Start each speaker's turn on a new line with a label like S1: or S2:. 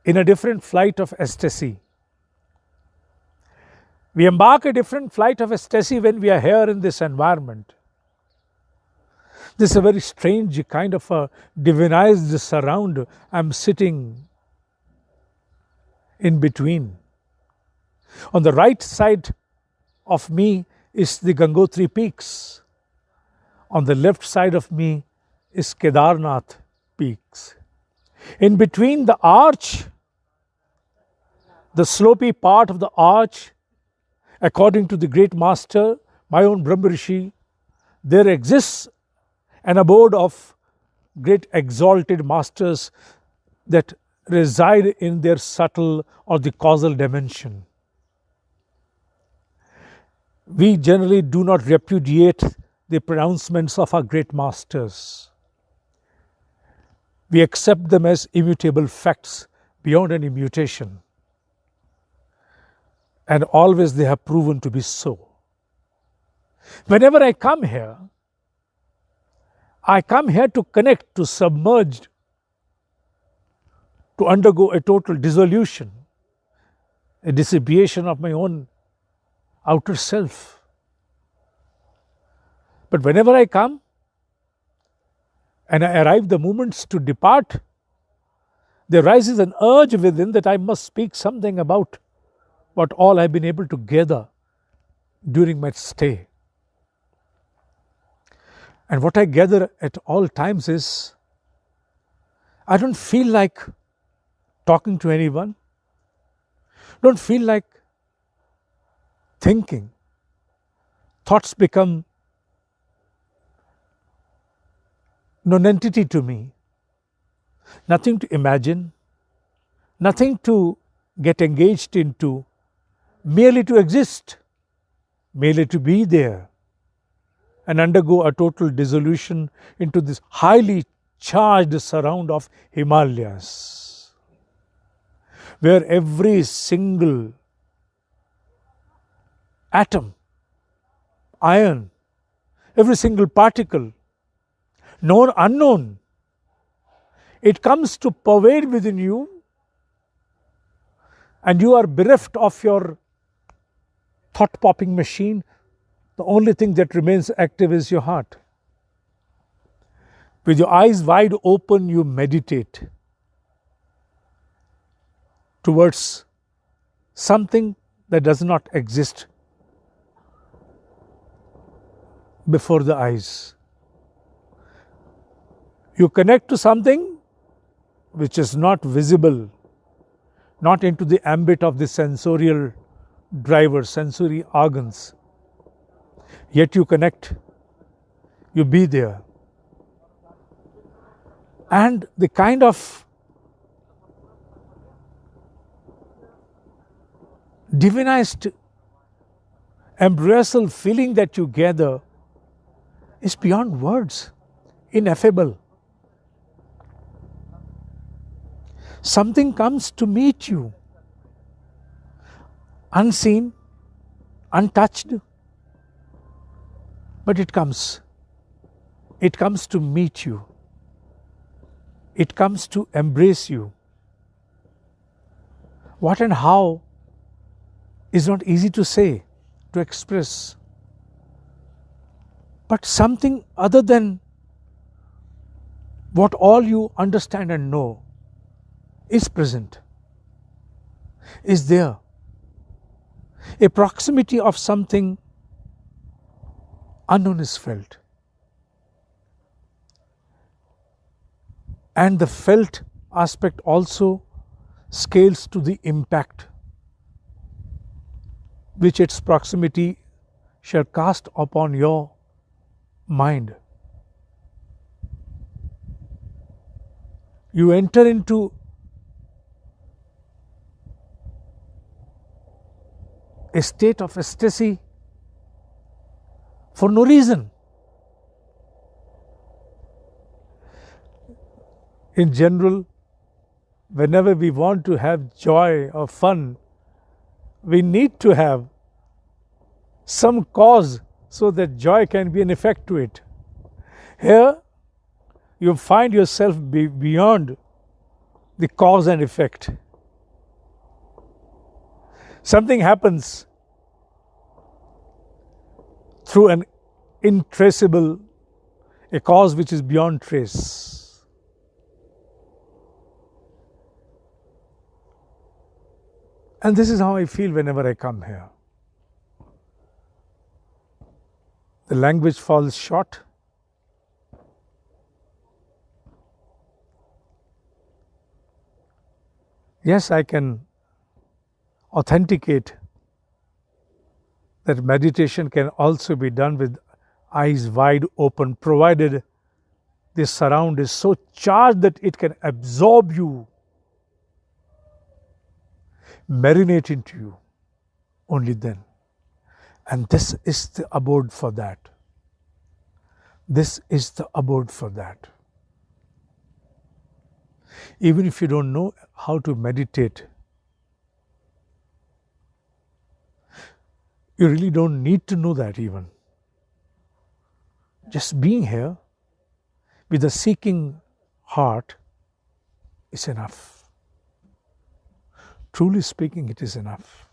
S1: in a different flight of ecstasy. We embark a different flight of ecstasy when we are here in this environment. This is a very strange kind of a divinized surround I'm sitting in between. On the right side of me is the Gangotri peaks. On the left side of me is Kedarnath peaks. In between the arch, the slopy part of the arch, according to the great master, my own Brahmarishi, there exists an abode of great exalted masters that reside in their subtle or the causal dimension. We generally do not repudiate the pronouncements of our great masters. We accept them as immutable facts beyond any mutation. And always they have proven to be so. Whenever I come here to connect, to submerge, to undergo a total dissolution, a dissipation of my own outer self. But whenever I come and I arrive the moments to depart, there rises an urge within that I must speak something about what all I've been able to gather during my stay. And what I gather at all times is, I don't feel like talking to anyone, don't feel like thinking. Thoughts become nonentity to me, nothing to imagine, nothing to get engaged into, merely to exist, merely to be there and undergo a total dissolution into this highly charged surround of Himalayas, where every single atom, ion, every single particle, known, unknown, it comes to pervade within you, and you are bereft of your thought-popping machine. The only thing that remains active is your heart. With your eyes wide open, you meditate towards something that does not exist before the eyes. You connect to something which is not visible, not into the ambit of the sensorial driver, sensory organs. Yet you connect, you be there. And the kind of divinized embracial feeling that you gather is beyond words, ineffable. Something comes to meet you, unseen, untouched, but it comes. It comes to meet you. It comes to embrace you. What and how is not easy to say, to express. But something other than what all you understand and know is present, is there. A proximity of something unknown is felt. And the felt aspect also scales to the impact which its proximity shall cast upon your mind. You enter into a state of ecstasy for no reason. In general, whenever we want to have joy or fun, we need to have some cause so that joy can be an effect to it. Here, you find yourself beyond the cause and effect. Something happens through an intraceable, a cause which is beyond trace. And this is how I feel whenever I come here. The language falls short. Yes, I can authenticate that meditation can also be done with eyes wide open, provided this surround is so charged that it can absorb you, marinate into you, only then. And this is the abode for that. This is the abode for that. Even if you don't know how to meditate, you really don't need to know that even. Just being here with a seeking heart is enough. Truly speaking, it is enough.